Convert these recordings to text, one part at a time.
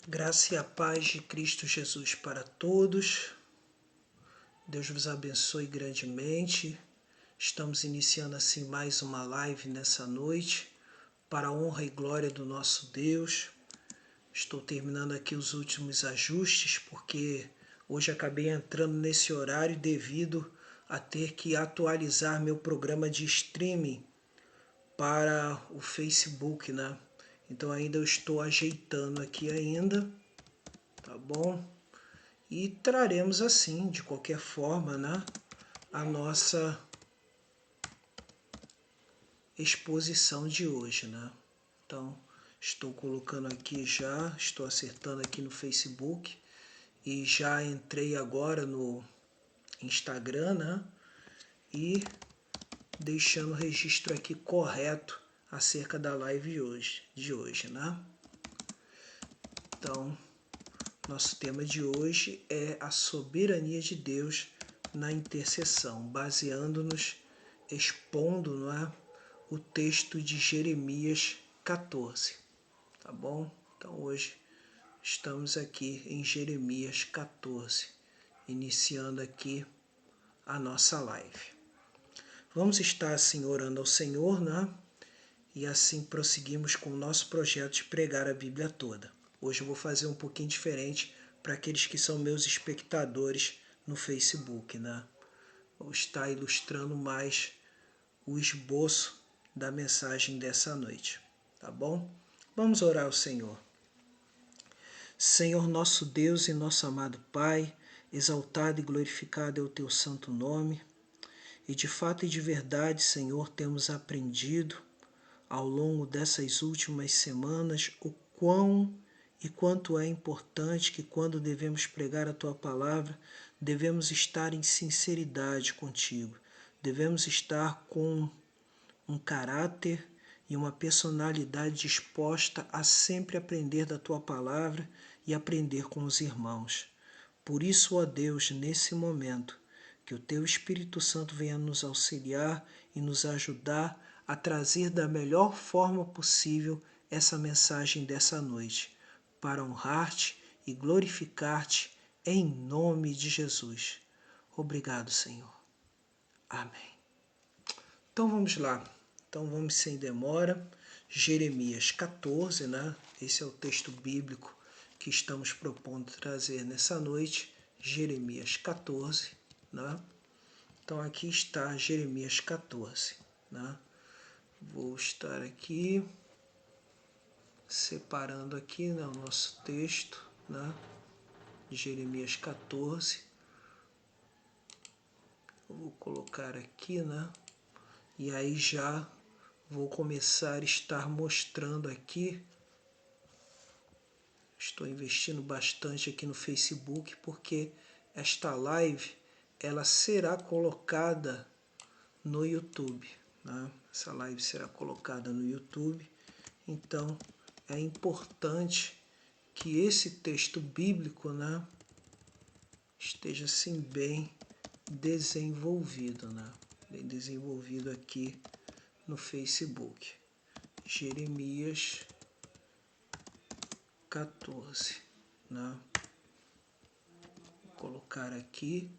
Graça e a paz de Cristo Jesus para todos. Deus vos abençoe grandemente. Estamos iniciando assim mais uma live nessa noite, para a honra e glória do nosso Deus. Estou terminando aqui os últimos ajustes, porque hoje acabei entrando nesse horário devido a ter que atualizar meu programa de streaming para o Facebook, né? Então ainda eu estou ajeitando aqui ainda, tá bom? E traremos assim, de qualquer forma, né, a nossa exposição de hoje, né? Então, estou colocando aqui já, estou acertando aqui no Facebook e já entrei agora no Instagram, né? E deixando o registro aqui correto acerca da live de hoje, né? Então, nosso tema de hoje é a soberania de Deus na intercessão, baseando-nos, expondo, não é, o texto de Jeremias 14, tá bom? Então hoje estamos aqui em Jeremias 14, iniciando aqui a nossa live. Vamos estar assim orando ao Senhor, né? E assim prosseguimos com o nosso projeto de pregar a Bíblia toda. Hoje eu vou fazer um pouquinho diferente para aqueles que são meus espectadores no Facebook, né? Vou estar ilustrando mais o esboço da mensagem dessa noite, tá bom? Vamos orar ao Senhor. Senhor nosso Deus e nosso amado Pai, exaltado e glorificado é o teu santo nome. E de fato e de verdade, Senhor, temos aprendido ao longo dessas últimas semanas o quão e quanto é importante que quando devemos pregar a Tua palavra, devemos estar em sinceridade contigo. Devemos estar com um caráter e uma personalidade disposta a sempre aprender da Tua palavra e aprender com os irmãos. Por isso, ó Deus, nesse momento, que o Teu Espírito Santo venha nos auxiliar e nos ajudar a trazer da melhor forma possível essa mensagem dessa noite, para honrar-te e glorificar-te em nome de Jesus. Obrigado, Senhor. Amém. Então vamos lá. Então vamos sem demora. Jeremias 14, né? Esse é o texto bíblico que estamos propondo trazer nessa noite. Jeremias 14, né? Então aqui está Jeremias 14, né? Vou estar aqui separando aqui, né, o nosso texto, né, de Jeremias 14. Eu vou colocar aqui, né? E aí já vou começar a estar mostrando aqui. Estou investindo bastante aqui no Facebook porque esta live ela será colocada no YouTube, né? Essa live será colocada no YouTube. Então é importante que esse texto bíblico, né, esteja assim bem desenvolvido, né? Bem desenvolvido aqui no Facebook. Jeremias 14, né? Vou colocar aqui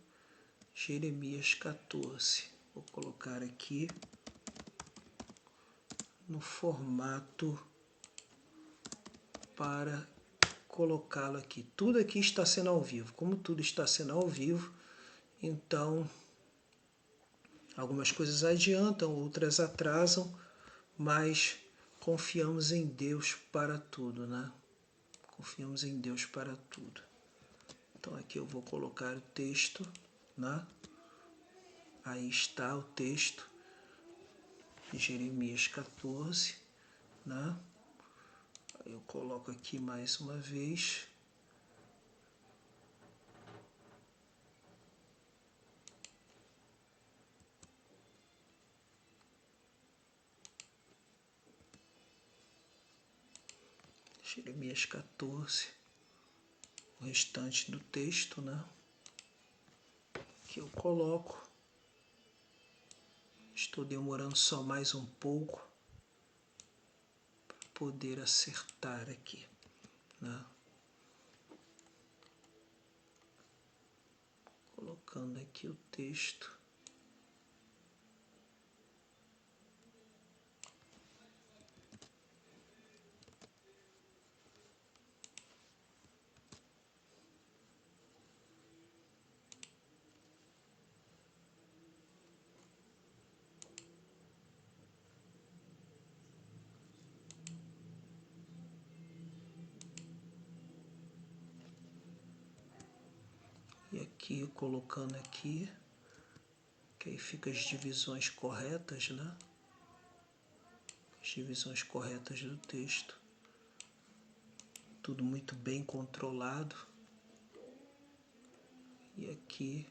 Jeremias 14. Vou colocar aqui no formato para colocá-lo aqui. Tudo aqui está sendo ao vivo. Como tudo está sendo ao vivo, então algumas coisas adiantam, outras atrasam, mas confiamos em Deus para tudo, né? Confiamos em Deus para tudo. Então aqui eu vou colocar o texto, né? Aí está o texto de Jeremias 14, né? Aí eu coloco aqui mais uma vez. Jeremias 14, o restante do texto, né? Que eu coloco. Estou demorando só mais um pouco para poder acertar aqui, né? colocando aqui o texto. E aqui, colocando aqui, que aí fica as divisões corretas, né? As divisões corretas do texto. Tudo muito bem controlado. E aqui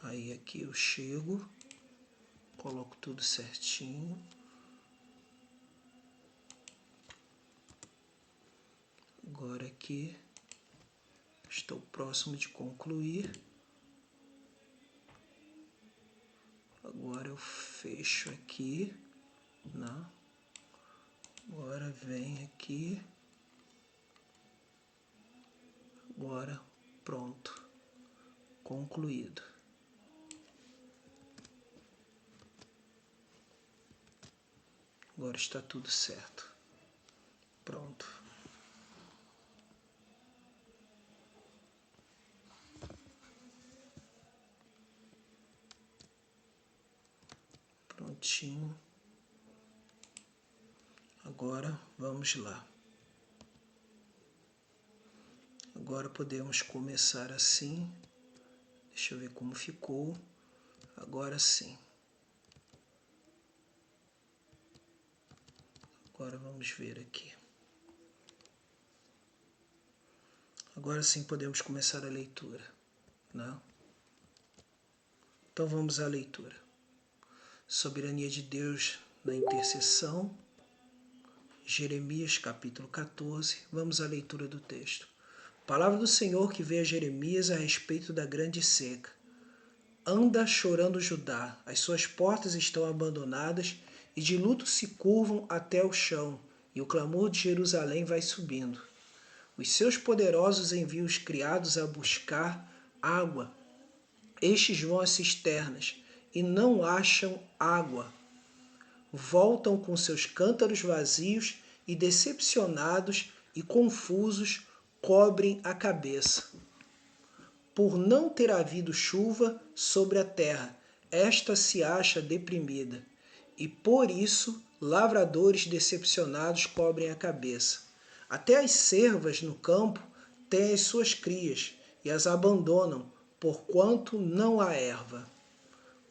aí aqui eu chego, coloco tudo certinho. Agora aqui estou próximo de concluir. Agora eu fecho aqui, né? Agora vem aqui. Agora pronto, concluído. Agora está tudo certo. Pronto. Prontinho. Agora vamos lá. Agora podemos começar assim. Deixa eu ver como ficou. Agora sim. Agora vamos ver aqui. Agora sim podemos começar a leitura, né? Então vamos à leitura. Soberania de Deus na intercessão. Jeremias capítulo 14. Vamos à leitura do texto. Palavra do Senhor que veio a Jeremias a respeito da grande seca. Anda chorando Judá, as suas portas estão abandonadas e de luto se curvam até o chão, e o clamor de Jerusalém vai subindo. Os seus poderosos enviam os criados a buscar água. Estes vão às cisternas e não acham água. Voltam com seus cântaros vazios e, decepcionados e confusos, cobrem a cabeça. Por não ter havido chuva sobre a terra, esta se acha deprimida, e por isso lavradores decepcionados cobrem a cabeça. Até as cervas no campo têm as suas crias e as abandonam, porquanto não há erva.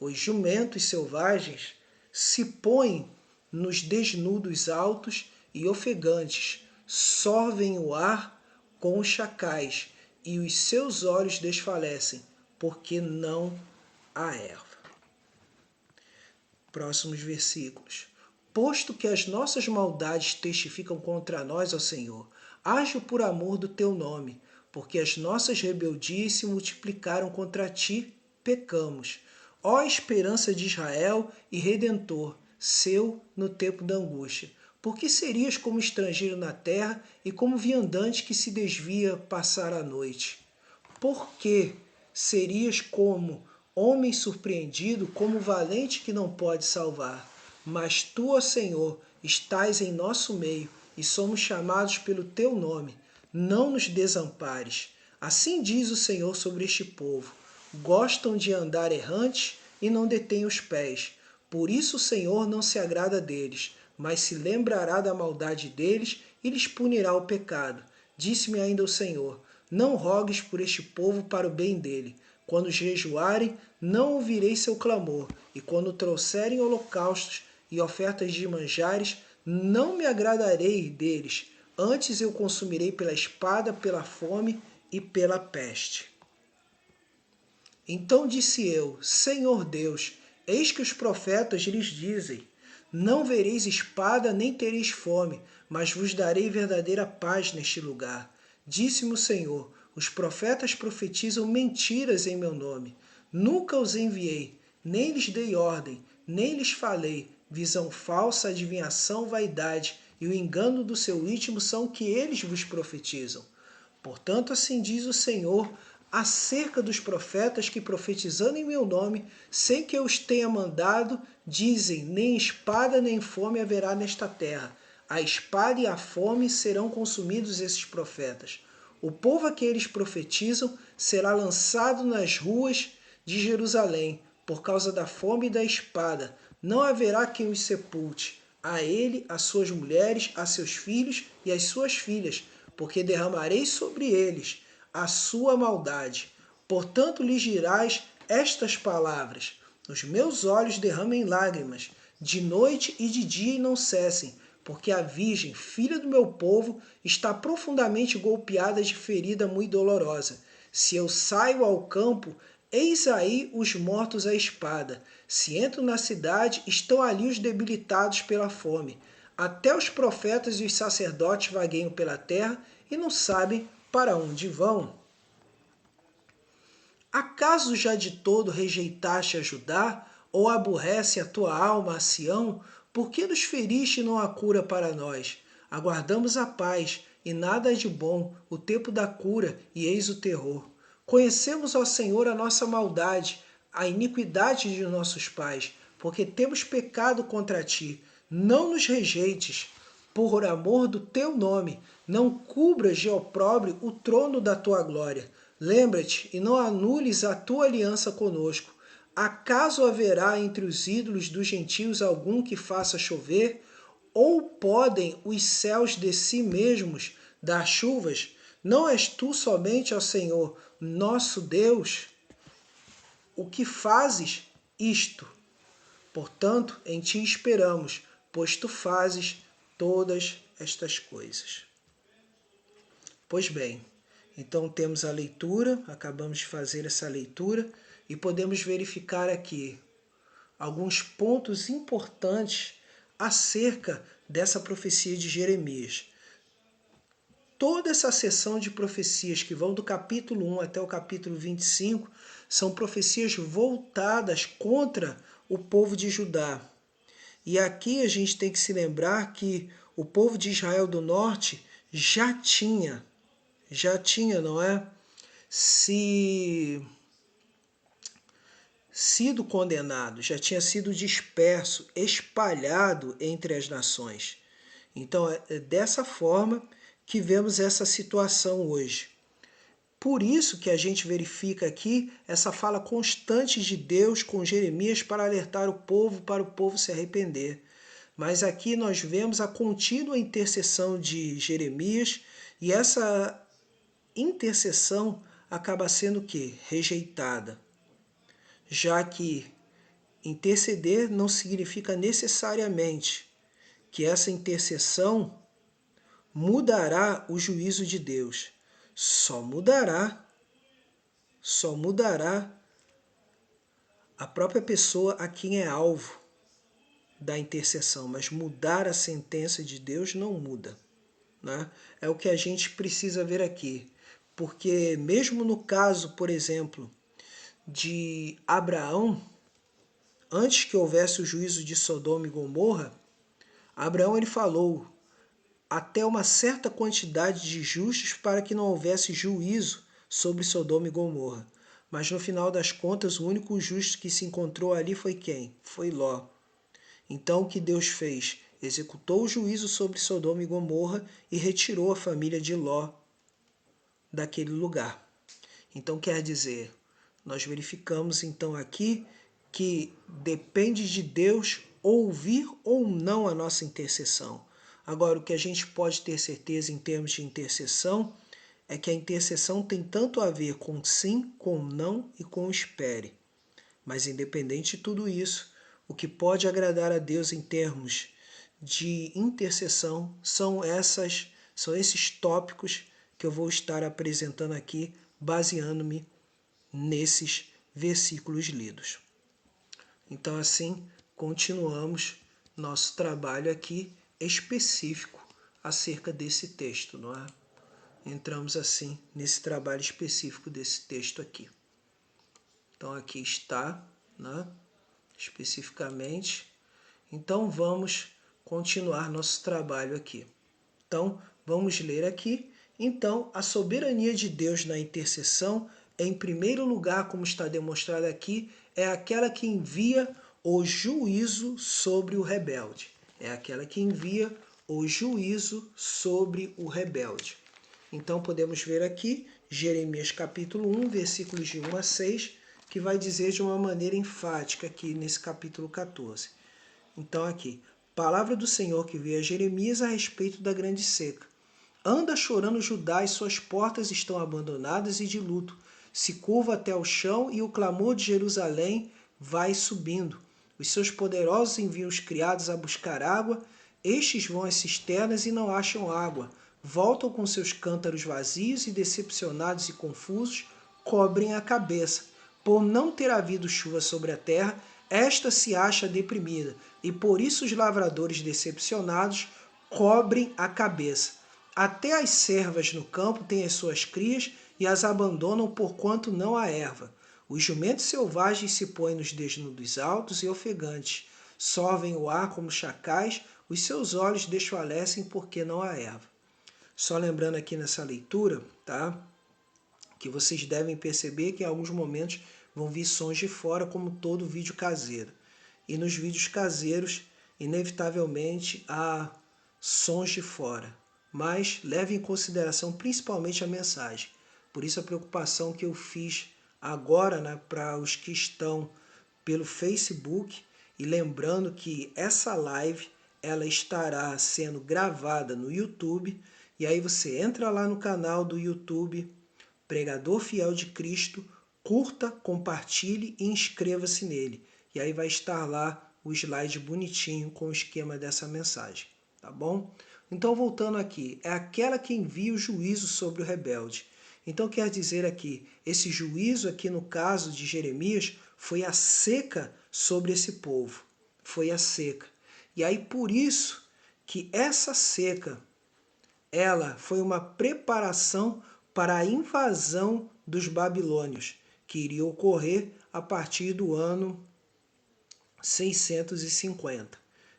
Os jumentos selvagens se põem nos desnudos altos e ofegantes, sorvem o ar com os chacais, e os seus olhos desfalecem, porque não há erva. Próximos versículos. Posto que as nossas maldades testificam contra nós, ó Senhor, age por amor do teu nome, porque as nossas rebeldias se multiplicaram contra ti, pecamos. Ó esperança de Israel e Redentor, seu no tempo da angústia. Porque serias como estrangeiro na terra e como viandante que se desvia passar a noite? Porque serias como homem surpreendido, como valente que não pode salvar? Mas tu, ó Senhor, estás em nosso meio e somos chamados pelo teu nome. Não nos desampares. Assim diz o Senhor sobre este povo. Gostam de andar errantes e não detêm os pés. Por isso o Senhor não se agrada deles, mas se lembrará da maldade deles e lhes punirá o pecado. Disse-me ainda o Senhor, não rogues por este povo para o bem dele. Quando jejuarem, não ouvirei seu clamor, e quando trouxerem holocaustos e ofertas de manjares, não me agradarei deles. Antes eu consumirei pela espada, pela fome e pela peste. Então disse eu, Senhor Deus, eis que os profetas lhes dizem, não vereis espada nem tereis fome, mas vos darei verdadeira paz neste lugar. Disse-me o Senhor, os profetas profetizam mentiras em meu nome. Nunca os enviei, nem lhes dei ordem, nem lhes falei, visão falsa, adivinhação, vaidade, e o engano do seu íntimo são o que eles vos profetizam. Portanto, assim diz o Senhor acerca dos profetas que, profetizando em meu nome, sem que eu os tenha mandado, dizem: nem espada nem fome haverá nesta terra. A espada e a fome serão consumidos esses profetas. O povo a que eles profetizam será lançado nas ruas de Jerusalém, por causa da fome e da espada. Não haverá quem os sepulte. A ele, a suas mulheres, a seus filhos e as suas filhas, porque derramarei sobre eles a sua maldade. Portanto, lhes dirás estas palavras: os meus olhos derramem lágrimas, de noite e de dia e não cessem, porque a virgem, filha do meu povo, está profundamente golpeada de ferida muito dolorosa. Se eu saio ao campo, eis aí os mortos à espada. Se entro na cidade, estão ali os debilitados pela fome. Até os profetas e os sacerdotes vagueiam pela terra e não sabem para onde vão. Acaso já de todo rejeitaste a Judá, ou aborrece a tua alma a Sião? Por que nos feriste e não há cura para nós? Aguardamos a paz, e nada é de bom, o tempo da cura, e eis o terror. Conhecemos, ó Senhor, a nossa maldade, a iniquidade de nossos pais, porque temos pecado contra ti. Não nos rejeites, por amor do teu nome, não cubras de opróbrio o trono da tua glória. Lembra-te e não anules a tua aliança conosco. Acaso haverá entre os ídolos dos gentios algum que faça chover? Ou podem os céus de si mesmos dar chuvas? Não és tu somente, ó Senhor, nosso Deus, o que fazes isto? Portanto, em ti esperamos, pois tu fazes todas estas coisas. Pois bem, então temos a leitura, acabamos de fazer essa leitura e podemos verificar aqui alguns pontos importantes acerca dessa profecia de Jeremias. Toda essa seção de profecias que vão do capítulo 1 até o capítulo 25 são profecias voltadas contra o povo de Judá. E aqui a gente tem que se lembrar que o povo de Israel do Norte já tinha, não é? Sido condenado, já tinha sido disperso, espalhado entre as nações. Então é dessa forma que vemos essa situação hoje. Por isso que a gente verifica aqui essa fala constante de Deus com Jeremias para alertar o povo, para o povo se arrepender. Mas aqui nós vemos a contínua intercessão de Jeremias e essa intercessão acaba sendo o quê? Rejeitada. Já que interceder não significa necessariamente que essa intercessão mudará o juízo de Deus. Só mudará a própria pessoa a quem é alvo da intercessão, mas mudar a sentença de Deus não muda, né? É o que a gente precisa ver aqui, porque mesmo no caso, por exemplo, de Abraão, antes que houvesse o juízo de Sodoma e Gomorra, Abraão ele falou até uma certa quantidade de justos para que não houvesse juízo sobre Sodoma e Gomorra. Mas no final das contas, o único justo que se encontrou ali foi quem? Foi Ló. Então o que Deus fez? Executou o juízo sobre Sodoma e Gomorra e retirou a família de Ló daquele lugar. Então quer dizer, nós verificamos então aqui que depende de Deus ouvir ou não a nossa intercessão. Agora, o que a gente pode ter certeza em termos de intercessão é que a intercessão tem tanto a ver com sim, com não e com espere. Mas independente de tudo isso, o que pode agradar a Deus em termos de intercessão são esses tópicos que eu vou estar apresentando aqui, baseando-me nesses versículos lidos. Então assim, continuamos nosso trabalho aqui específico acerca desse texto, não é? Entramos assim nesse trabalho específico desse texto aqui. Então aqui está, né? Especificamente. Então vamos continuar nosso trabalho aqui. Então, vamos ler aqui. Então, a soberania de Deus na intercessão, em primeiro lugar, como está demonstrado aqui, é aquela que envia o juízo sobre o rebelde. É aquela que envia o juízo sobre o rebelde. Então, podemos ver aqui, Jeremias capítulo 1, versículos de 1 a 6, que vai dizer de uma maneira enfática aqui nesse capítulo 14. Então, aqui, palavra do Senhor que veio a Jeremias a respeito da grande seca. Anda chorando Judá e suas portas estão abandonadas e de luto. Se curva até o chão e o clamor de Jerusalém vai subindo. Os seus poderosos enviam os criados a buscar água. Estes vão às cisternas e não acham água. Voltam com seus cântaros vazios e, decepcionados e confusos, cobrem a cabeça. Por não ter havido chuva sobre a terra, esta se acha deprimida, e por isso os lavradores decepcionados cobrem a cabeça. Até as servas no campo têm as suas crias e as abandonam porquanto não há erva. Os jumentos selvagens se põem nos desnudos altos e ofegantes, sorvem o ar como chacais, os seus olhos desfalecem porque não há erva. Só lembrando aqui nessa leitura, tá? Que vocês devem perceber que em alguns momentos vão vir sons de fora, como todo vídeo caseiro. E nos vídeos caseiros, inevitavelmente, há sons de fora. Mas leve em consideração principalmente a mensagem. Por isso a preocupação que eu fiz agora, né, para os que estão pelo Facebook. E lembrando que essa live ela estará sendo gravada no YouTube. E aí você entra lá no canal do YouTube, Pregador Fiel de Cristo, curta, compartilhe e inscreva-se nele. E aí vai estar lá o slide bonitinho com o esquema dessa mensagem, tá bom? Então, voltando aqui, é aquela que envia o juízo sobre o rebelde. Então, quer dizer aqui, esse juízo aqui no caso de Jeremias foi a seca sobre esse povo. Foi a seca. E aí, por isso que essa seca, ela foi uma preparação para a invasão dos babilônios, que iria ocorrer a partir do ano 650.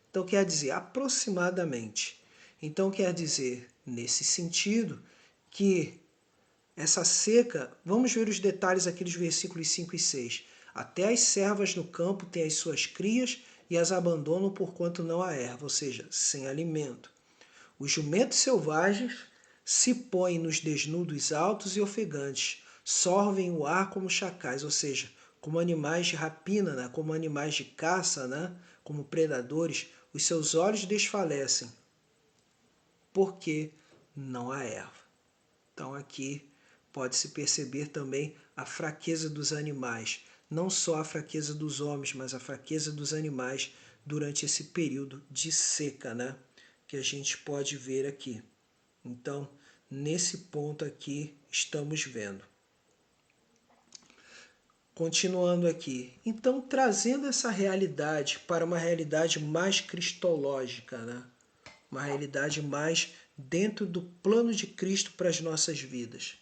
Então, quer dizer, aproximadamente. Então, quer dizer, nesse sentido, que essa seca, vamos ver os detalhes aqui dos versículos 5 e 6. Até as servas no campo têm as suas crias e as abandonam porquanto não há erva, ou seja, sem alimento. Os jumentos selvagens se põem nos desnudos altos e ofegantes, sorvem o ar como chacais, ou seja, como animais de rapina, né? Como animais de caça, né? Como predadores, os seus olhos desfalecem, porque não há erva. Então aqui pode-se perceber também a fraqueza dos animais, não só a fraqueza dos homens, mas a fraqueza dos animais durante esse período de seca, né? Que a gente pode ver aqui. Então, nesse ponto aqui, estamos vendo. Continuando aqui. Então, trazendo essa realidade para uma realidade mais cristológica, né? Uma realidade mais dentro do plano de Cristo para as nossas vidas.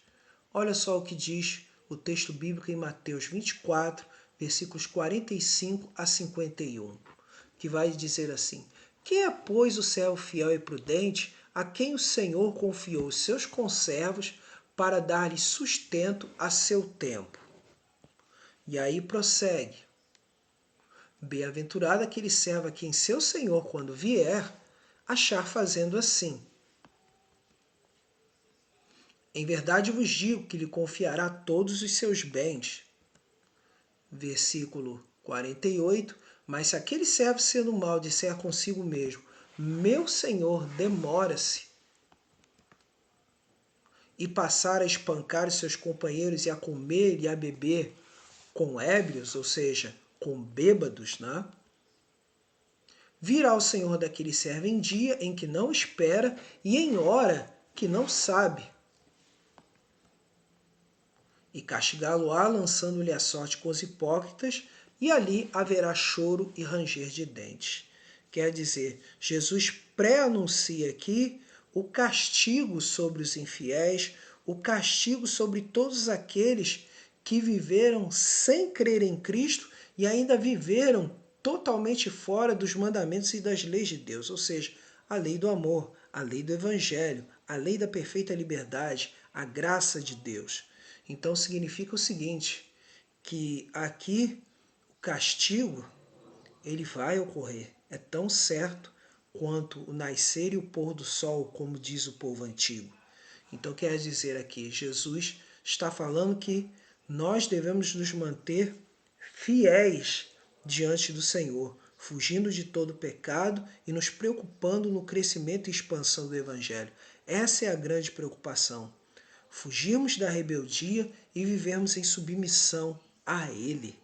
Olha só o que diz o texto bíblico em Mateus 24, versículos 45 a 51, que vai dizer assim: quem é, pois, o servo fiel e prudente, a quem o Senhor confiou os seus conservos para dar-lhe sustento a seu tempo? E aí prossegue: bem-aventurado aquele servo a quem seu Senhor, quando vier, achar fazendo assim. Em verdade vos digo que lhe confiará todos os seus bens. Versículo 48. Mas se aquele servo, sendo mau, disser consigo mesmo: meu senhor demora-se, e passar a espancar os seus companheiros e a comer e a beber com ébrios, ou seja, com bêbados, né? Virá o senhor daquele servo em dia em que não espera e em hora que não sabe, e castigá-lo-á, lançando-lhe a sorte com os hipócritas, e ali haverá choro e ranger de dentes. Quer dizer, Jesus pré-anuncia aqui o castigo sobre os infiéis, o castigo sobre todos aqueles que viveram sem crer em Cristo e ainda viveram totalmente fora dos mandamentos e das leis de Deus, ou seja, a lei do amor, a lei do evangelho, a lei da perfeita liberdade, a graça de Deus. Então significa o seguinte, que aqui o castigo ele vai ocorrer, é tão certo quanto o nascer e o pôr do sol, como diz o povo antigo. Então quer dizer aqui, Jesus está falando que nós devemos nos manter fiéis diante do Senhor, fugindo de todo pecado e nos preocupando no crescimento e expansão do Evangelho. Essa é a grande preocupação. Fugirmos da rebeldia e vivermos em submissão a Ele.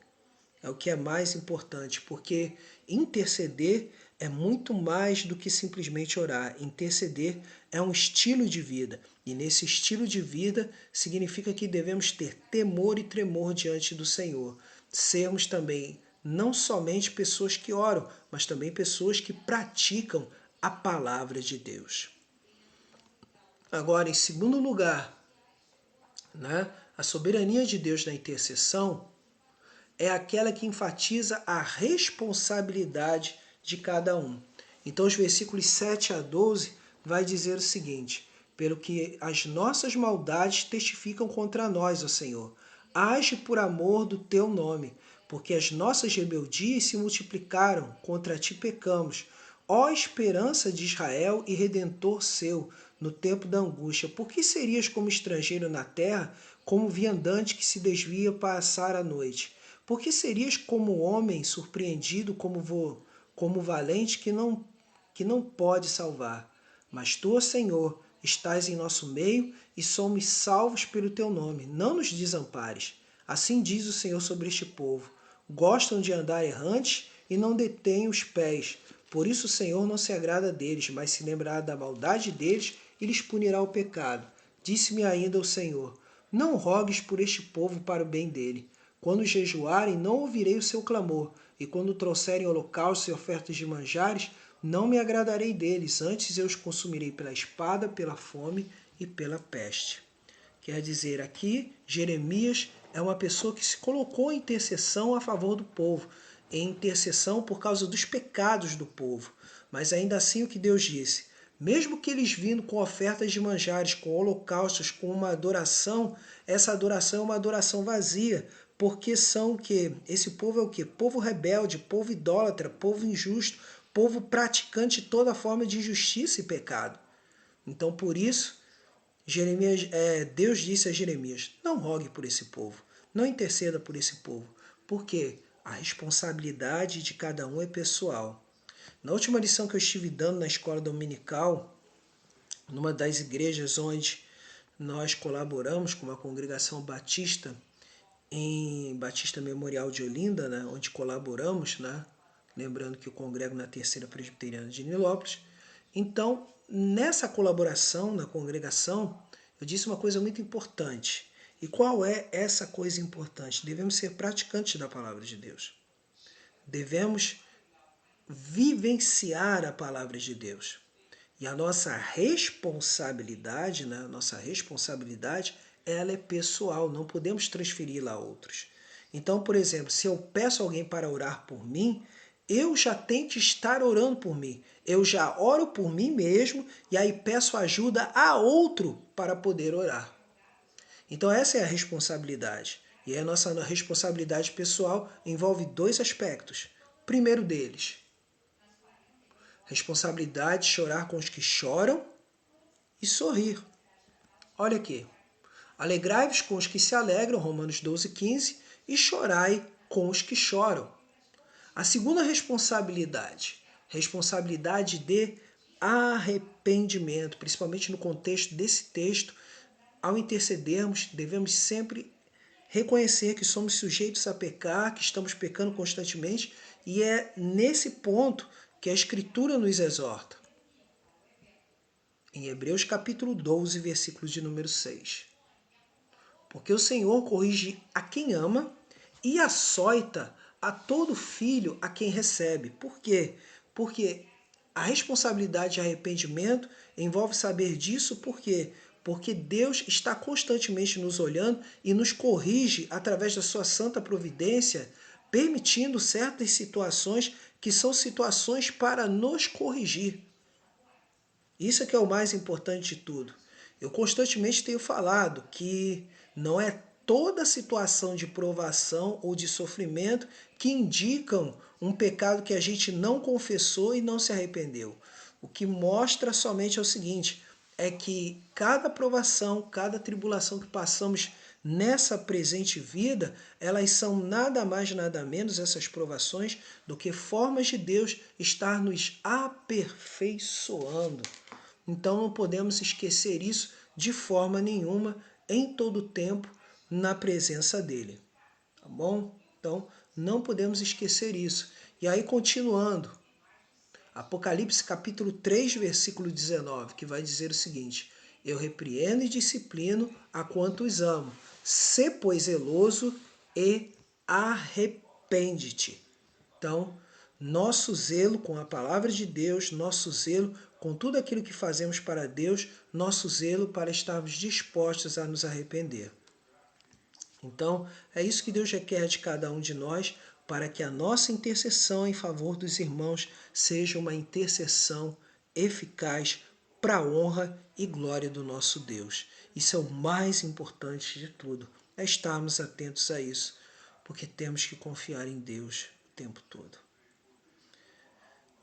É o que é mais importante, porque interceder é muito mais do que simplesmente orar. Interceder é um estilo de vida. E nesse estilo de vida significa que devemos ter temor e tremor diante do Senhor. Sermos também não somente pessoas que oram, mas também pessoas que praticam a palavra de Deus. Agora, em segundo lugar, a soberania de Deus na intercessão é aquela que enfatiza a responsabilidade de cada um. Então os versículos 7 a 12 vai dizer o seguinte: pelo que as nossas maldades testificam contra nós, ó Senhor, age por amor do teu nome, porque as nossas rebeldias se multiplicaram, contra ti pecamos. Ó esperança de Israel e redentor seu, no tempo da angústia, por que serias como estrangeiro na terra, como viandante que se desvia passar a noite? Por que serias como homem surpreendido, como valente que não pode salvar? Mas tu, Senhor, estás em nosso meio e somos salvos pelo teu nome. Não nos desampares. Assim diz o Senhor sobre este povo. Gostam de andar errantes e não detêm os pés. Por isso o Senhor não se agrada deles, mas se lembrará da maldade deles e lhes punirá o pecado. Disse-me ainda o Senhor: não rogues por este povo para o bem dele. Quando jejuarem, não ouvirei o seu clamor, e quando trouxerem holocaustos e ofertas de manjares, não me agradarei deles, antes eu os consumirei pela espada, pela fome e pela peste. Quer dizer, aqui, Jeremias é uma pessoa que se colocou em intercessão a favor do povo, em intercessão por causa dos pecados do povo. Mas ainda assim o que Deus disse, mesmo que eles vindo com ofertas de manjares, com holocaustos, com uma adoração, essa adoração é uma adoração vazia, porque são o quê? Esse povo é o quê? Povo rebelde, povo idólatra, povo injusto, povo praticante de toda forma de injustiça e pecado. Então, por isso, Deus disse a Jeremias, não rogue por esse povo, não interceda por esse povo, porque a responsabilidade de cada um é pessoal. Na última lição que eu estive dando na escola dominical, numa das igrejas onde nós colaboramos com uma congregação batista, em Batista Memorial de Olinda, onde colaboramos, lembrando que eu congrego na Terceira Presbiteriana de Nilópolis. Então, nessa colaboração na congregação, eu disse uma coisa muito importante. E qual é essa coisa importante? Devemos ser praticantes da palavra de Deus. Devemos vivenciar a palavra de Deus. E a nossa responsabilidade, ela é pessoal, não podemos transferi-la a outros. Então, por exemplo, se eu peço alguém para orar por mim, eu já tenho que estar orando por mim. Eu já oro por mim mesmo e aí peço ajuda a outro para poder orar. Então essa é a responsabilidade. E a nossa responsabilidade pessoal envolve dois aspectos. Primeiro deles, responsabilidade de chorar com os que choram e sorrir. Olha aqui. Alegrai-vos com os que se alegram, Romanos 12:15, e chorai com os que choram. A segunda responsabilidade de arrependimento, principalmente no contexto desse texto, ao intercedermos, devemos sempre reconhecer que somos sujeitos a pecar, que estamos pecando constantemente, e é nesse ponto que a Escritura nos exorta. Em Hebreus capítulo 12, versículo de número 6. Porque o Senhor corrige a quem ama e açoita a todo filho a quem recebe. Por quê? Porque a responsabilidade de arrependimento envolve saber disso. Por quê? Porque Deus está constantemente nos olhando e nos corrige através da sua santa providência permitindo certas situações que são situações para nos corrigir. Isso é que é o mais importante de tudo. Eu constantemente tenho falado que não é toda situação de provação ou de sofrimento que indicam um pecado que a gente não confessou e não se arrependeu. O que mostra somente é o seguinte, é que cada provação, cada tribulação que passamos nessa presente vida, elas são nada mais, nada menos, essas provações, do que formas de Deus estar nos aperfeiçoando. Então não podemos esquecer isso de forma nenhuma, em todo tempo, na presença dele. Tá bom? Então não podemos esquecer isso. E aí continuando, Apocalipse capítulo 3, versículo 19, que vai dizer o seguinte: eu repreendo e disciplino a quantos amo. Sê, pois, zeloso e arrepende-te. Então, nosso zelo com a palavra de Deus, nosso zelo com tudo aquilo que fazemos para Deus, nosso zelo para estarmos dispostos a nos arrepender. Então, é isso que Deus requer de cada um de nós, para que a nossa intercessão em favor dos irmãos seja uma intercessão eficaz para a honra e glória do nosso Deus. Isso é o mais importante de tudo, é estarmos atentos a isso, porque temos que confiar em Deus o tempo todo.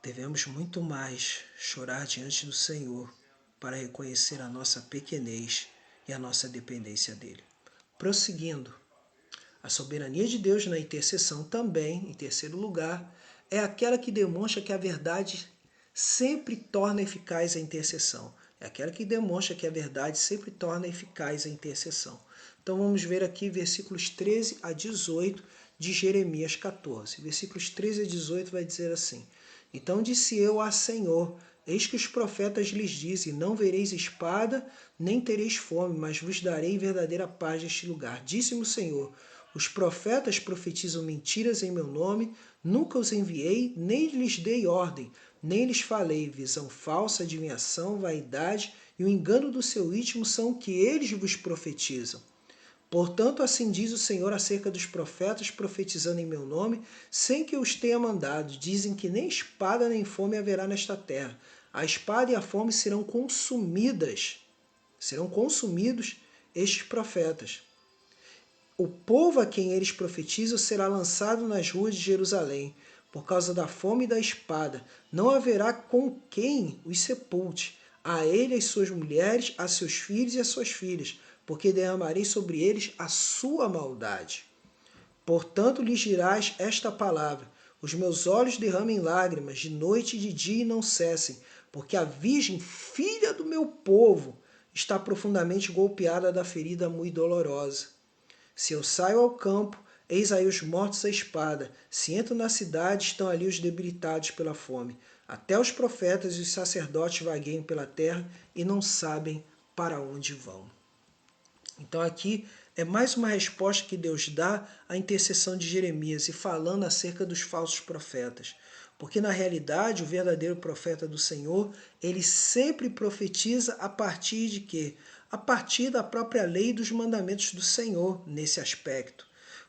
Devemos muito mais chorar diante do Senhor para reconhecer a nossa pequenez e a nossa dependência dele. Prosseguindo, a soberania de Deus na intercessão também, em terceiro lugar, é aquela que demonstra que a verdade sempre torna eficaz a intercessão. É aquela que demonstra que a verdade sempre torna eficaz a intercessão. Então vamos ver aqui versículos 13 a 18 de Jeremias 14. Versículos 13 a 18 vai dizer assim: então disse eu a Senhor, eis que os profetas lhes dizem, não vereis espada, nem tereis fome, mas vos darei verdadeira paz neste lugar. Disse-me o Senhor, os profetas profetizam mentiras em meu nome, nunca os enviei, nem lhes dei ordem, nem lhes falei. Visão falsa, adivinhação, vaidade e o engano do seu íntimo são o que eles vos profetizam. Portanto, assim diz o Senhor acerca dos profetas profetizando em meu nome, sem que eu os tenha mandado. Dizem que nem espada nem fome haverá nesta terra. A espada e a fome serão consumidas. Serão consumidos estes profetas. O povo a quem eles profetizam será lançado nas ruas de Jerusalém, por causa da fome e da espada. Não haverá com quem os sepulte. A ele, as suas mulheres, a seus filhos e as suas filhas, porque derramarei sobre eles a sua maldade. Portanto, lhes dirás esta palavra: os meus olhos derramem lágrimas, de noite e de dia e não cessem, porque a virgem, filha do meu povo, está profundamente golpeada da ferida muito dolorosa. Se eu saio ao campo, eis aí os mortos à espada. Se entro na cidade, estão ali os debilitados pela fome. Até os profetas e os sacerdotes vagueiam pela terra e não sabem para onde vão. Então aqui é mais uma resposta que Deus dá à intercessão de Jeremias e falando acerca dos falsos profetas. Porque na realidade o verdadeiro profeta do Senhor, ele sempre profetiza a partir de quê? A partir da própria lei e dos mandamentos do Senhor nesse aspecto.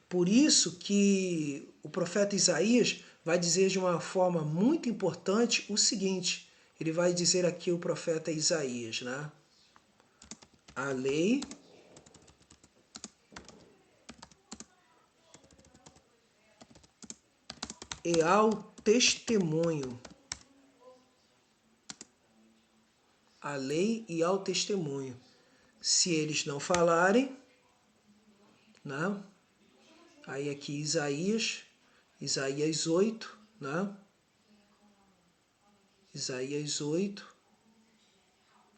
Por isso que o profeta Isaías vai dizer de uma forma muito importante o seguinte, ele vai dizer aqui o profeta Isaías, né? A lei e ao testemunho. A lei e ao testemunho. Se eles não falarem, né? Aí aqui Isaías 8, né? Isaías 8,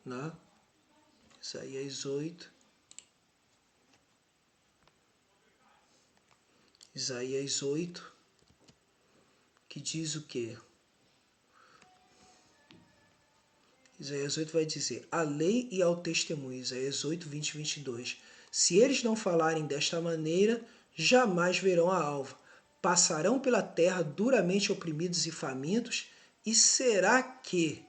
né? Isaías 8. Isaías 8, que diz o quê? Isaías 8 vai dizer, a lei e ao testemunho, Isaías 8, 20 e 22. Se eles não falarem desta maneira, jamais verão a alva. Passarão pela terra duramente oprimidos e famintos, e será que,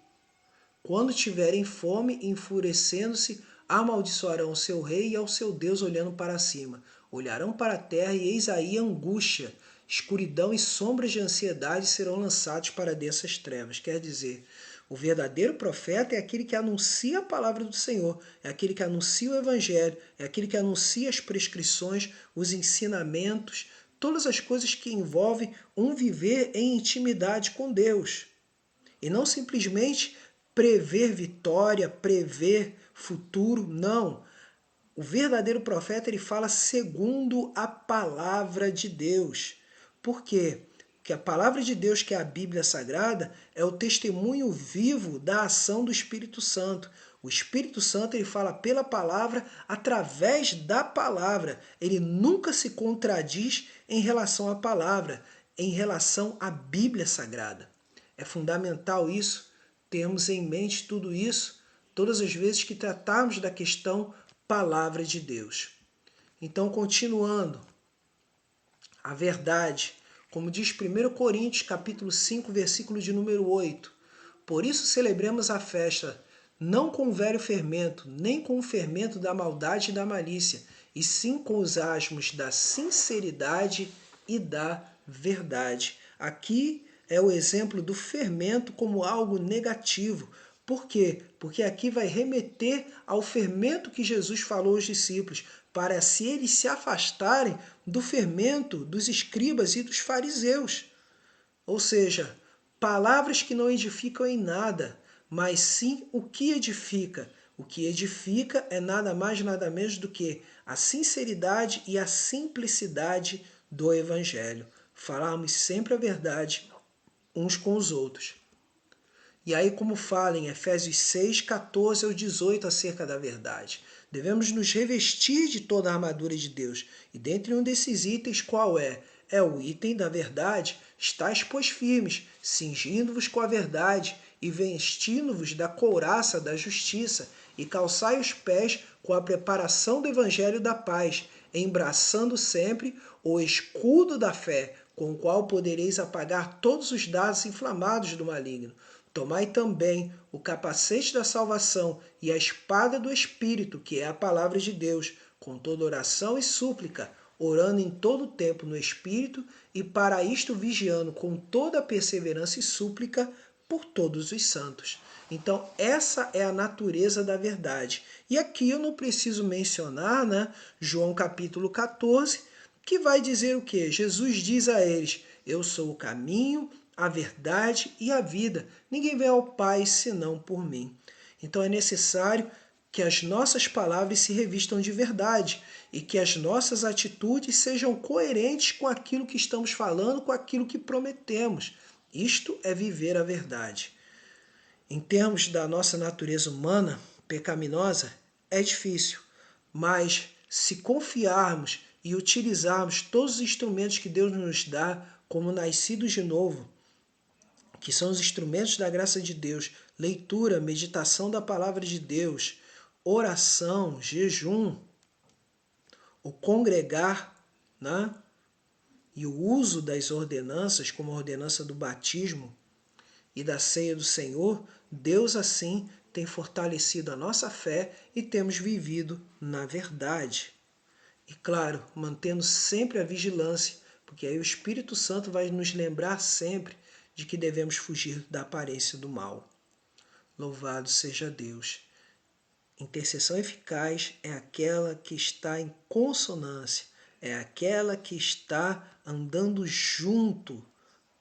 quando tiverem fome, enfurecendo-se, amaldiçoarão o seu rei e ao seu Deus olhando para cima. Olharão para a terra e eis aí a angústia. escuridão e sombras de ansiedade serão lançados para dessas trevas. Quer dizer, o verdadeiro profeta é aquele que anuncia a palavra do Senhor, é aquele que anuncia o Evangelho, é aquele que anuncia as prescrições, os ensinamentos, todas as coisas que envolvem um viver em intimidade com Deus. E não simplesmente prever vitória, prever futuro, não. O verdadeiro profeta, ele fala segundo a palavra de Deus. Por quê? Porque a palavra de Deus, que é a Bíblia Sagrada, é o testemunho vivo da ação do Espírito Santo. O Espírito Santo, ele fala pela palavra, através da palavra. Ele nunca se contradiz em relação à palavra, em relação à Bíblia Sagrada. É fundamental isso, termos em mente tudo isso, todas as vezes que tratarmos da questão palavra de Deus. Então, continuando, a verdade, como diz 1 Coríntios, capítulo 5, versículo de número 8. Por isso celebremos a festa, não com o velho fermento, nem com o fermento da maldade e da malícia, e sim com os asmos da sinceridade e da verdade. Aqui é o exemplo do fermento como algo negativo. Por quê? Porque aqui vai remeter ao fermento que Jesus falou aos discípulos, para se eles se afastarem do fermento dos escribas e dos fariseus. Ou seja, palavras que não edificam em nada, mas sim o que edifica. O que edifica é nada mais, nada menos do que a sinceridade e a simplicidade do Evangelho. Falarmos sempre a verdade uns com os outros. E aí, como fala em Efésios 6, 14 ao 18 acerca da verdade, devemos nos revestir de toda a armadura de Deus. E dentre um desses itens, qual é? É o item da verdade. Estais, pois, firmes, cingindo-vos com a verdade e vestindo-vos da couraça da justiça e calçai os pés com a preparação do evangelho da paz, embraçando sempre o escudo da fé, com o qual podereis apagar todos os dardos inflamados do maligno. Tomai também o capacete da salvação e a espada do Espírito, que é a palavra de Deus, com toda oração e súplica, orando em todo o tempo no Espírito, e para isto vigiando com toda a perseverança e súplica por todos os santos. Então, essa é a natureza da verdade. E aqui eu não preciso mencionar, João capítulo 14, que vai dizer o quê? Jesus diz a eles, eu sou o caminho, a verdade e a vida. Ninguém vem ao Pai senão por mim. Então é necessário que as nossas palavras se revistam de verdade e que as nossas atitudes sejam coerentes com aquilo que estamos falando, com aquilo que prometemos. Isto é viver a verdade. Em termos da nossa natureza humana pecaminosa, é difícil, mas se confiarmos e utilizarmos todos os instrumentos que Deus nos dá como nascidos de novo, que são os instrumentos da graça de Deus, leitura, meditação da palavra de Deus, oração, jejum, o congregar, e o uso das ordenanças, como a ordenança do batismo e da ceia do Senhor, Deus assim tem fortalecido a nossa fé e temos vivido na verdade. E claro, mantendo sempre a vigilância, porque aí o Espírito Santo vai nos lembrar sempre de que devemos fugir da aparência do mal. Louvado seja Deus. Intercessão eficaz é aquela que está em consonância, é aquela que está andando junto,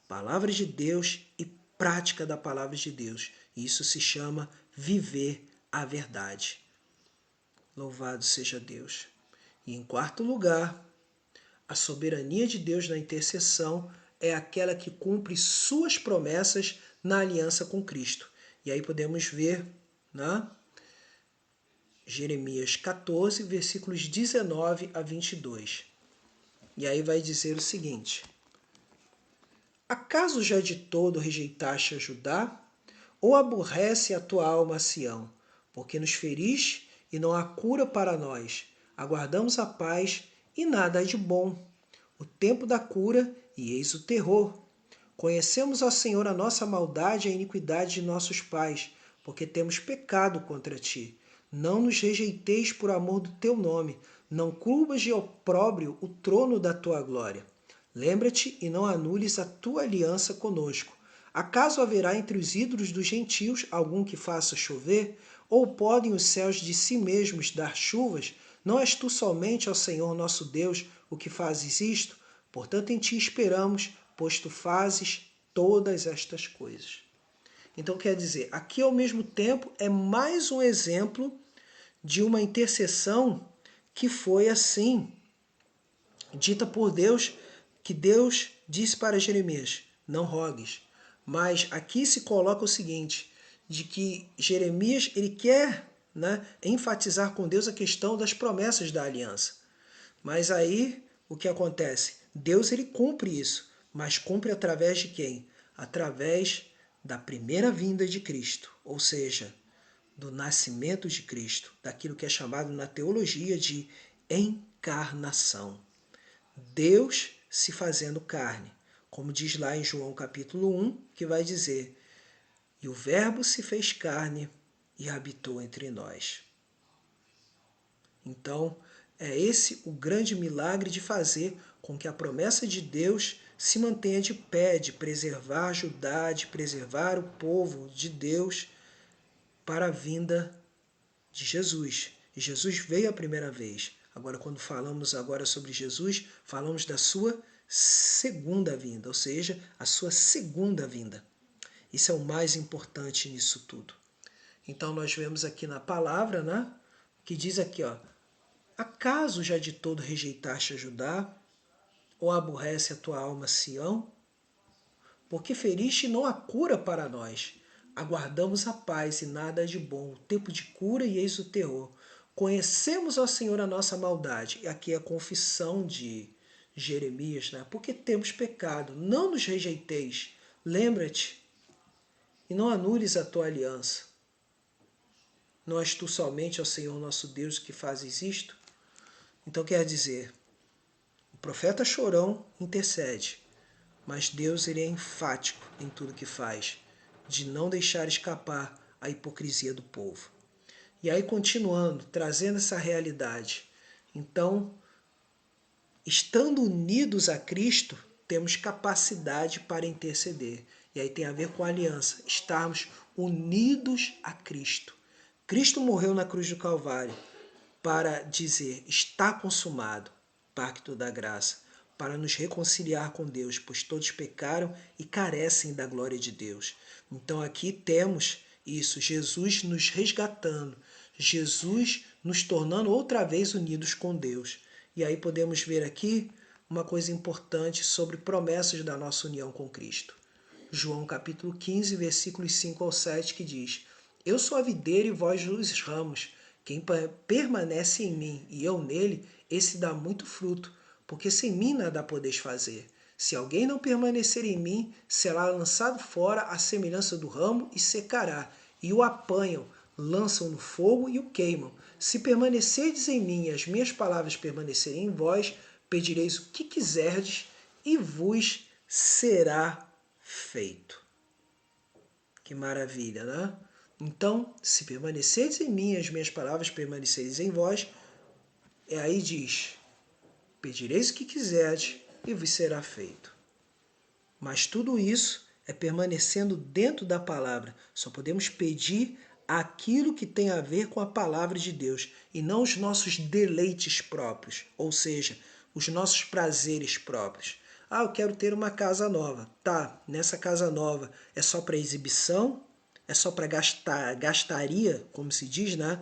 palavra de Deus e prática da palavra de Deus. Isso se chama viver a verdade. Louvado seja Deus. E em quarto lugar, a soberania de Deus na intercessão é aquela que cumpre suas promessas na aliança com Cristo. E aí podemos ver, Jeremias 14, versículos 19 a 22. E aí vai dizer o seguinte: acaso já de todo rejeitaste a Judá? Ou aborrece a tua alma a Sião? Porque nos feriste e não há cura para nós. Aguardamos a paz e nada há de bom. O tempo da cura e eis o terror. Conhecemos, ó Senhor, a nossa maldade e a iniquidade de nossos pais, porque temos pecado contra ti. Não nos rejeiteis por amor do teu nome, não cubas de opróbrio o trono da tua glória. Lembra-te e não anules a tua aliança conosco. Acaso haverá entre os ídolos dos gentios algum que faça chover? Ou podem os céus de si mesmos dar chuvas? Não és tu somente, ó Senhor nosso Deus, o que fazes isto? Portanto, em ti esperamos, pois tu fazes todas estas coisas. Então, quer dizer, aqui ao mesmo tempo é mais um exemplo de uma intercessão que foi assim, dita por Deus, que Deus disse para Jeremias, não rogues. Mas aqui se coloca o seguinte, de que Jeremias ele quer, né, enfatizar com Deus a questão das promessas da aliança. Mas aí o que acontece? Deus ele cumpre isso, mas cumpre através de quem? Através da primeira vinda de Cristo, ou seja, do nascimento de Cristo, daquilo que é chamado na teologia de encarnação. Deus se fazendo carne, como diz lá em João capítulo 1, que vai dizer: e o Verbo se fez carne e habitou entre nós. Então, é esse o grande milagre de fazer com que a promessa de Deus se mantenha de pé, de preservar Judá, de preservar o povo de Deus para a vinda de Jesus. E Jesus veio a primeira vez. Agora, quando falamos agora sobre Jesus, falamos da sua segunda vinda, ou seja, a sua segunda vinda. Isso é o mais importante nisso tudo. Então, nós vemos aqui na palavra, né, que diz aqui, ó, acaso já de todo rejeitaste a Judá, ou aborrece a tua alma Sião? Porque feriste não há cura para nós. Aguardamos a paz e nada de bom, o tempo de cura e eis o terror. Conhecemos, ó Senhor, a nossa maldade. E aqui é a confissão de Jeremias, né? Porque temos pecado. Não nos rejeiteis. Lembra-te e não anules a tua aliança. Não és tu somente, ó Senhor, nosso Deus, que fazes isto? Então quer dizer, o profeta chorão intercede, mas Deus ele é enfático em tudo que faz, de não deixar escapar a hipocrisia do povo. E aí, continuando, trazendo essa realidade. Então, estando unidos a Cristo, temos capacidade para interceder. E aí tem a ver com a aliança, estarmos unidos a Cristo. Cristo morreu na cruz do Calvário para dizer, está consumado, pacto da graça, para nos reconciliar com Deus, pois todos pecaram e carecem da glória de Deus. Então aqui temos isso, Jesus nos resgatando, Jesus nos tornando outra vez unidos com Deus. E aí podemos ver aqui uma coisa importante sobre promessas da nossa união com Cristo. João capítulo 15, versículos 5 ao 7, que diz: eu sou a videira e vós os ramos. Quem permanece em mim e eu nele, esse dá muito fruto, porque sem mim nada podeis fazer. Se alguém não permanecer em mim, será lançado fora à semelhança do ramo e secará. E o apanham, lançam no fogo e o queimam. Se permanecerdes em mim e as minhas palavras permanecerem em vós, pedireis o que quiserdes e vos será feito. Que maravilha, né? Então, se permaneceres em mim e as minhas palavras permaneceres em vós, aí diz, pedireis o que quiserdes e vos será feito. Mas tudo isso é permanecendo dentro da palavra. Só podemos pedir aquilo que tem a ver com a palavra de Deus e não os nossos deleites próprios, ou seja, os nossos prazeres próprios. Ah, eu quero ter uma casa nova. Tá, nessa casa nova é só para exibição? É só para gastaria, como se diz, né?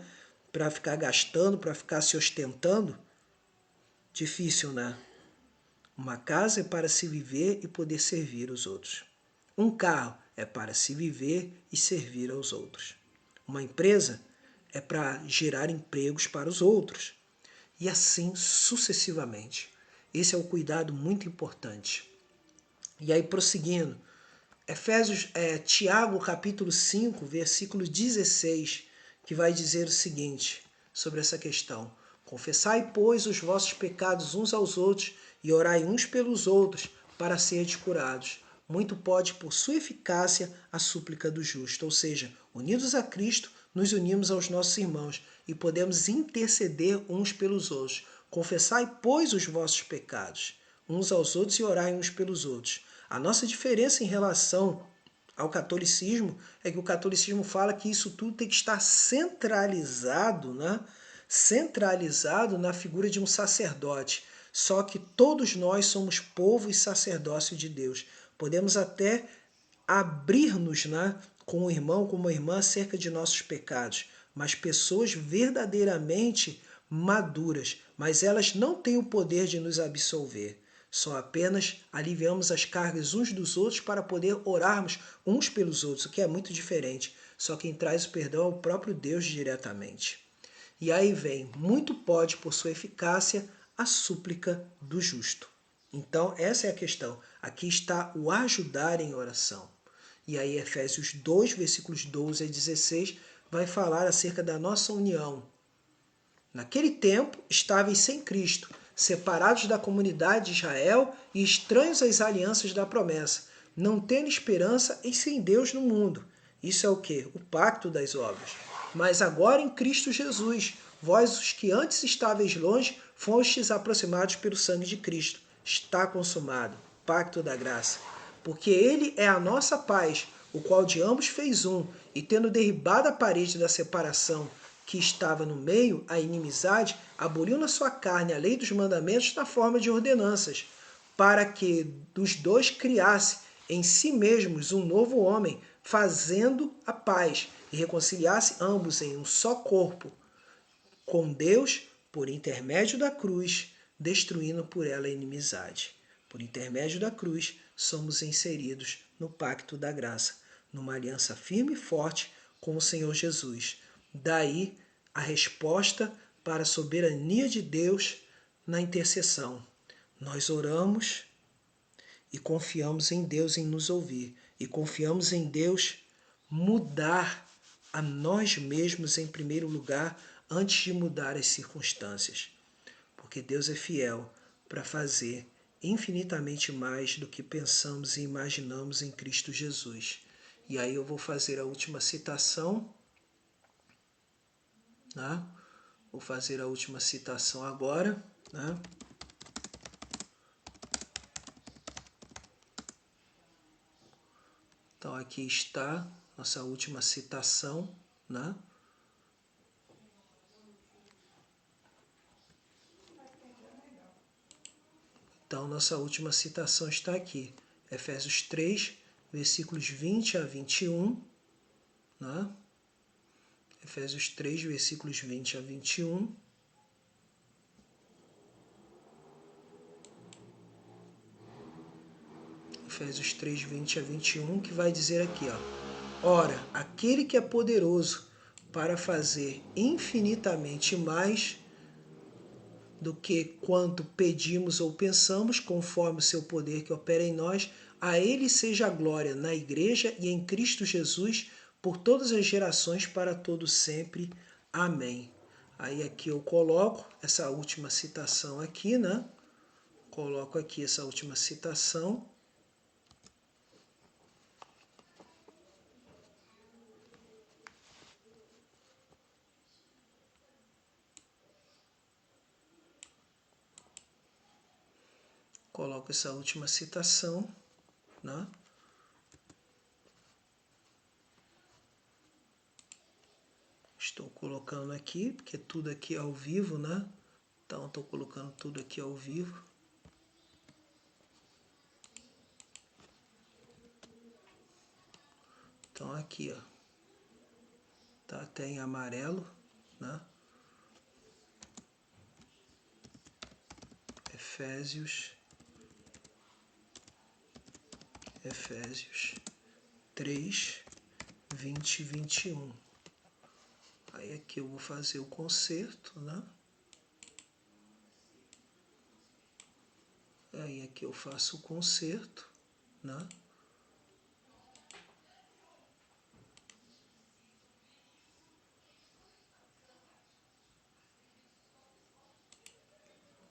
Para ficar gastando, para ficar se ostentando? Difícil, né? Uma casa é para se viver e poder servir os outros. Um carro é para se viver e servir aos outros. Uma empresa é para gerar empregos para os outros. E assim sucessivamente. Esse é o cuidado muito importante. E aí, prosseguindo, Tiago capítulo 5, versículo 16, que vai dizer o seguinte sobre essa questão. Confessai, pois, os vossos pecados uns aos outros e orai uns pelos outros para serdes curados. Muito pode, por sua eficácia, a súplica do justo. Ou seja, unidos a Cristo, nos unimos aos nossos irmãos e podemos interceder uns pelos outros. Confessai, pois, os vossos pecados. uns aos outros e orai uns pelos outros. A nossa diferença em relação ao catolicismo é que o catolicismo fala que isso tudo tem que estar centralizado, né? Centralizado na figura de um sacerdote. Só que todos nós somos povo e sacerdócio de Deus. Podemos até abrir-nos, né, com o irmão, com uma irmã acerca de nossos pecados, mas pessoas verdadeiramente maduras, mas elas não têm o poder de nos absolver. Só apenas aliviamos as cargas uns dos outros para poder orarmos uns pelos outros, o que é muito diferente. Só quem traz o perdão é o próprio Deus diretamente. E aí vem, muito pode por sua eficácia a súplica do justo. Então essa é a questão. Aqui está o ajudar em oração. E aí Efésios 2, versículos 12 a 16, vai falar acerca da nossa união. Naquele tempo, estáveis sem Cristo, separados da comunidade de Israel e estranhos às alianças da promessa, não tendo esperança e sem Deus no mundo. Isso é o quê? O pacto das obras. Mas agora em Cristo Jesus, vós os que antes estáveis longe, fostes aproximados pelo sangue de Cristo. Está consumado. Pacto da graça. Porque ele é a nossa paz, o qual de ambos fez um, e tendo derribado a parede da separação que estava no meio, a inimizade, aboliu na sua carne a lei dos mandamentos na forma de ordenanças, para que dos dois criasse em si mesmos um novo homem, fazendo a paz, e reconciliasse ambos em um só corpo, com Deus, por intermédio da cruz, destruindo por ela a inimizade. Por intermédio da cruz, somos inseridos no pacto da graça, numa aliança firme e forte com o Senhor Jesus. Daí a resposta para a soberania de Deus na intercessão. Nós oramos e confiamos em Deus em nos ouvir. E confiamos em Deus mudar a nós mesmos em primeiro lugar antes de mudar as circunstâncias. Porque Deus é fiel para fazer infinitamente mais do que pensamos e imaginamos em Cristo Jesus. E aí eu vou fazer a última citação. Né? Vou fazer a última citação agora. Né? Então aqui está nossa última citação. Né? Então nossa última citação está aqui. Efésios 3, versículos 20 a 21. Né? Efésios 3, versículos 20 a 21. Efésios 3, 20 a 21, que vai dizer aqui, ó: ora, aquele que é poderoso para fazer infinitamente mais do que quanto pedimos ou pensamos, conforme o seu poder que opera em nós, a ele seja a glória na Igreja e em Cristo Jesus, por todas as gerações, para todo sempre. Amém. Aí aqui eu coloco essa última citação aqui, né? Coloco aqui essa última citação. Coloco essa última citação, né? Estou colocando aqui, porque tudo aqui é ao vivo, né? Então estou colocando tudo aqui ao vivo. Então aqui, ó, tá até em amarelo, né? Efésios 3, 20 e 21. Aí aqui eu vou fazer o concerto, né? Aí aqui eu faço o concerto, né?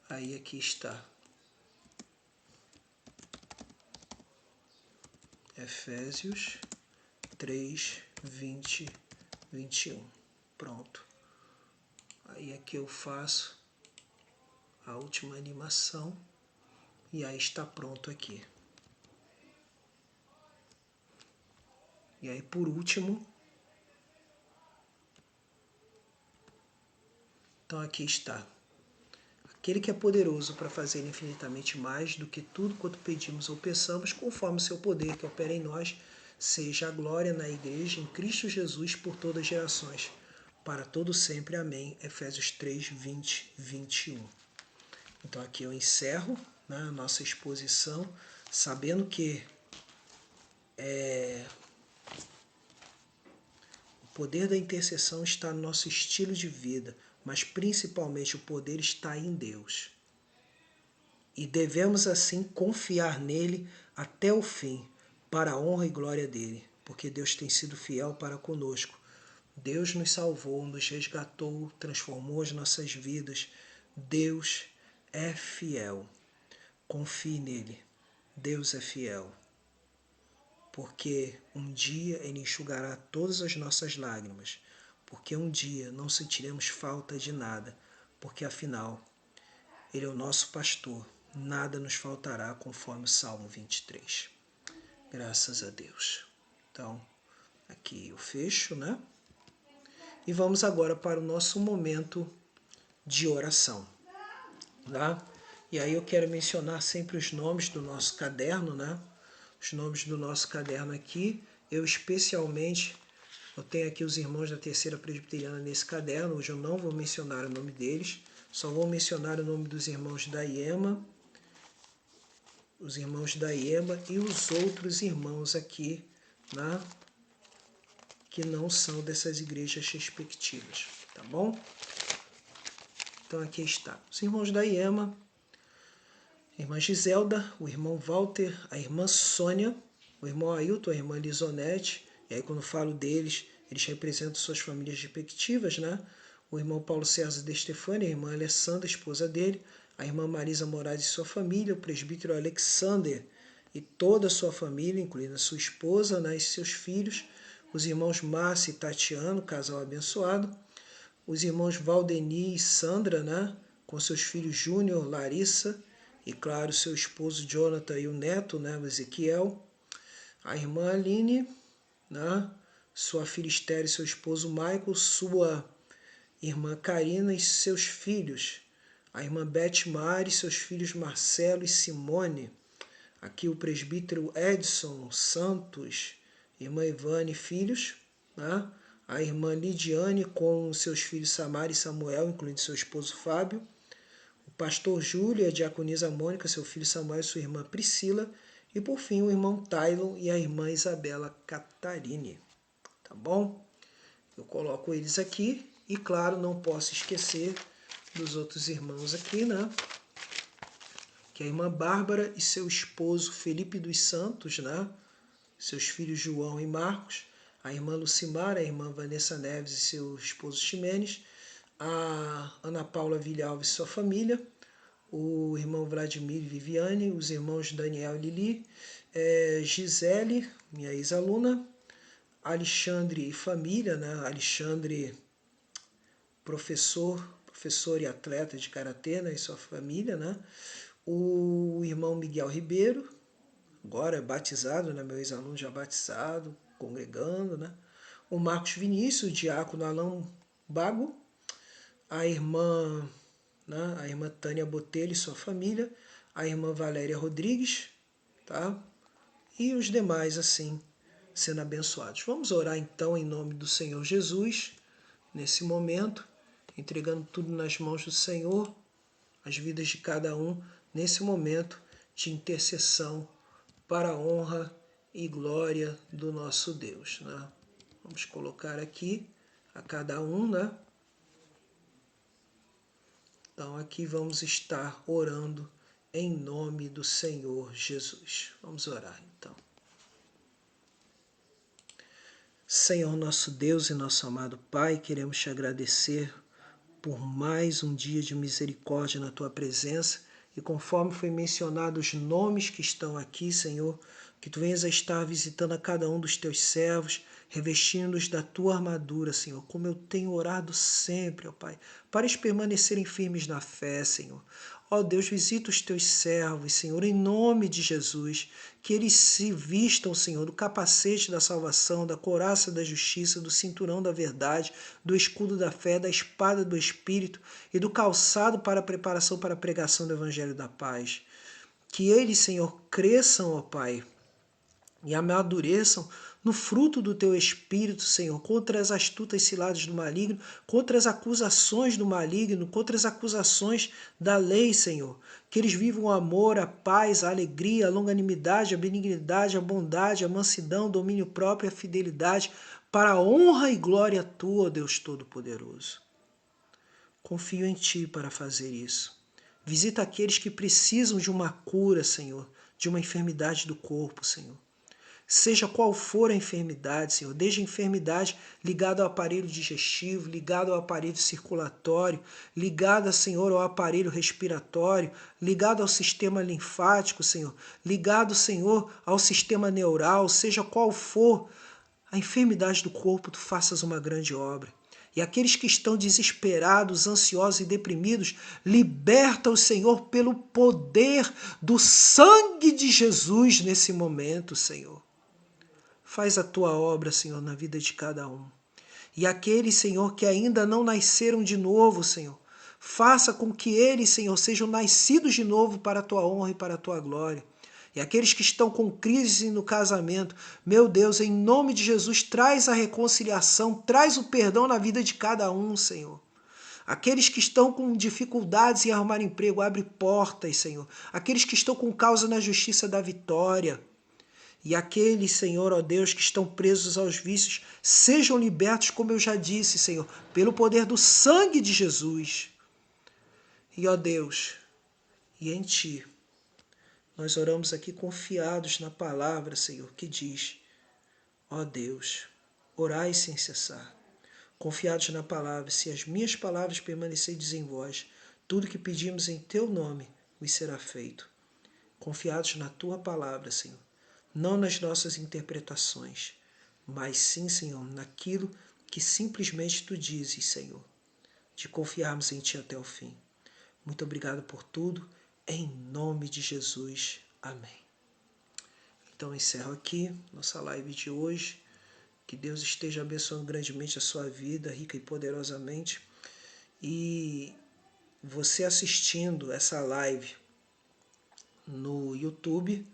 Aí aqui está. Efésios 3, 20, 21. Pronto. Aí aqui eu faço a última animação. E aí está pronto aqui. E aí, por último, então aqui está. Aquele que é poderoso para fazer infinitamente mais do que tudo quanto pedimos ou pensamos, conforme o seu poder que opera em nós, seja a glória na Igreja, em Cristo Jesus, por todas as gerações, para todo sempre. Amém. Efésios 3, 20, 21. Então aqui eu encerro, né, a nossa exposição, sabendo que o poder da intercessão está no nosso estilo de vida, mas principalmente o poder está em Deus. E devemos assim confiar nele até o fim, para a honra e glória dele, porque Deus tem sido fiel para conosco. Deus nos salvou, nos resgatou, transformou as nossas vidas. Deus é fiel. Confie nele. Deus é fiel. Porque um dia ele enxugará todas as nossas lágrimas, porque um dia não sentiremos falta de nada, porque afinal ele é o nosso pastor, nada nos faltará, conforme o Salmo 23. Graças a Deus. Então, aqui eu fecho, né? E vamos agora para o nosso momento de oração, tá? E aí eu quero mencionar sempre os nomes do nosso caderno, né? Os nomes do nosso caderno aqui. Eu tenho aqui os irmãos da Terceira Presbiteriana nesse caderno. Hoje eu não vou mencionar o nome deles, só vou mencionar o nome dos irmãos da IEMA, e os outros irmãos aqui, né, que não são dessas igrejas respectivas, tá bom? Então aqui está. Os irmãos da IEMA, a irmã Giselda, o irmão Walter, a irmã Sônia, o irmão Ailton, a irmã Lisonete, e aí quando falo deles, eles representam suas famílias respectivas, né? O irmão Paulo César de Stefani, a irmã Alessandra, esposa dele, a irmã Marisa Moraes e sua família, o presbítero Alexander e toda a sua família, incluindo a sua esposa, né, e seus filhos, os irmãos Márcia e Tatiano, casal abençoado, os irmãos Valdeni e Sandra, né, com seus filhos Júnior, Larissa, e claro, seu esposo Jonathan e o neto, né, o Ezequiel, a irmã Aline, né, sua filha Esther e seu esposo Michael, sua irmã Karina e seus filhos, a irmã Beth Mari, seus filhos Marcelo e Simone, aqui o presbítero Edson Santos, irmã Ivane e filhos, né? A irmã Lidiane com seus filhos Samara e Samuel, incluindo seu esposo Fábio, o pastor Júlio e a diaconisa Mônica, seu filho Samuel e sua irmã Priscila, e por fim o irmão Tylon e a irmã Isabela Catarine. Tá bom? Eu coloco eles aqui e, claro, não posso esquecer dos outros irmãos aqui, né? Que é a irmã Bárbara e seu esposo Felipe dos Santos, né? Seus filhos João e Marcos, a irmã Lucimar, a irmã Vanessa Neves e seu esposo Ximenes, a Ana Paula Vilhalves e sua família, o irmão Vladimir e Viviane, os irmãos Daniel e Lili, Gisele, minha ex-aluna, Alexandre e família, né? Alexandre, professor e atleta de karatê, né? E sua família, né? O irmão Miguel Ribeiro, agora é batizado, né? Meu ex-aluno já batizado, congregando, né? O Marcos Vinícius, o diácono Alain Bago, a irmã, né? A irmã Tânia Botelho e sua família, a irmã Valéria Rodrigues, tá? E os demais, assim, sendo abençoados. Vamos orar então em nome do Senhor Jesus, nesse momento, entregando tudo nas mãos do Senhor, as vidas de cada um, nesse momento de intercessão para a honra e glória do nosso Deus, né? Vamos colocar aqui a cada um, né? Então aqui vamos estar orando em nome do Senhor Jesus. Vamos orar então. Senhor nosso Deus e nosso amado Pai, queremos te agradecer por mais um dia de misericórdia na tua presença e conforme foi mencionado os nomes que estão aqui, Senhor, que tu venhas a estar visitando a cada um dos teus servos, revestindo-os da tua armadura, Senhor, como eu tenho orado sempre, ó Pai, para eles permanecerem firmes na fé, Senhor. Ó Deus, visita os teus servos, Senhor, em nome de Jesus, que eles se vistam, Senhor, do capacete da salvação, da couraça da justiça, do cinturão da verdade, do escudo da fé, da espada do Espírito e do calçado para a preparação para a pregação do Evangelho da paz. Que eles, Senhor, cresçam, ó Pai, e amadureçam no fruto do teu Espírito, Senhor, contra as astutas ciladas do maligno, contra as acusações do maligno, contra as acusações da lei, Senhor. Que eles vivam o amor, a paz, a alegria, a longanimidade, a benignidade, a bondade, a mansidão, o domínio próprio, a fidelidade, para a honra e glória tua, ó Deus Todo-Poderoso. Confio em Ti para fazer isso. Visita aqueles que precisam de uma cura, Senhor, de uma enfermidade do corpo, Senhor. Seja qual for a enfermidade, Senhor, desde a enfermidade ligada ao aparelho digestivo, ligada ao aparelho circulatório, ligada, Senhor, ao aparelho respiratório, ligada ao sistema linfático, Senhor, ligado, Senhor, ao sistema neural, seja qual for a enfermidade do corpo, Tu faças uma grande obra. E aqueles que estão desesperados, ansiosos e deprimidos, liberta-os, Senhor, pelo poder do sangue de Jesus nesse momento, Senhor. Faz a tua obra, Senhor, na vida de cada um. E aqueles, Senhor, que ainda não nasceram de novo, Senhor, faça com que eles, Senhor, sejam nascidos de novo para a tua honra e para a tua glória. E aqueles que estão com crise no casamento, meu Deus, em nome de Jesus, traz a reconciliação, traz o perdão na vida de cada um, Senhor. Aqueles que estão com dificuldades em arrumar emprego, abre portas, Senhor. Aqueles que estão com causa na justiça da vitória. E aqueles, Senhor, ó Deus, que estão presos aos vícios, sejam libertos, como eu já disse, Senhor, pelo poder do sangue de Jesus. E, ó Deus, e em Ti, nós oramos aqui confiados na palavra, Senhor, que diz, ó Deus, orai sem cessar. Confiados na palavra, se as minhas palavras permanecerem em vós, tudo que pedimos em Teu nome me será feito. Confiados na Tua palavra, Senhor. Não nas nossas interpretações, mas sim, Senhor, naquilo que simplesmente Tu dizes, Senhor, de confiarmos em Ti até o fim. Muito obrigado por tudo, em nome de Jesus. Amém. Então encerro aqui nossa live de hoje. Que Deus esteja abençoando grandemente a sua vida, rica e poderosamente. E você assistindo essa live no YouTube,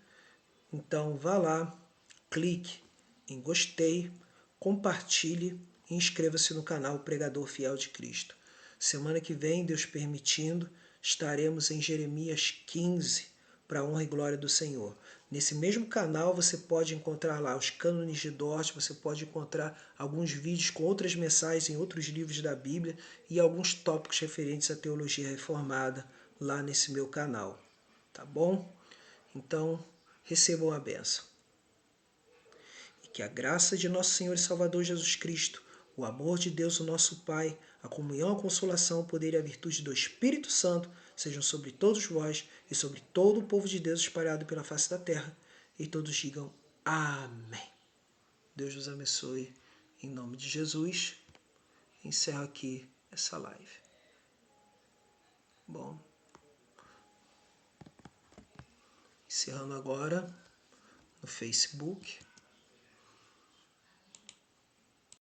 então vá lá, clique em gostei, compartilhe e inscreva-se no canal Pregador Fiel de Cristo. Semana que vem, Deus permitindo, estaremos em Jeremias 15, para a honra e glória do Senhor. Nesse mesmo canal você pode encontrar lá os cânones de Dort, você pode encontrar alguns vídeos com outras mensagens em outros livros da Bíblia e alguns tópicos referentes à teologia reformada lá nesse meu canal. Tá bom? Então, recebam a bênção. E que a graça de nosso Senhor e Salvador Jesus Cristo, o amor de Deus, o nosso Pai, a comunhão, a consolação, o poder e a virtude do Espírito Santo sejam sobre todos vós e sobre todo o povo de Deus espalhado pela face da terra. E todos digam amém. Deus nos abençoe. Em nome de Jesus, encerro aqui essa live. Bom, encerrando agora no Facebook.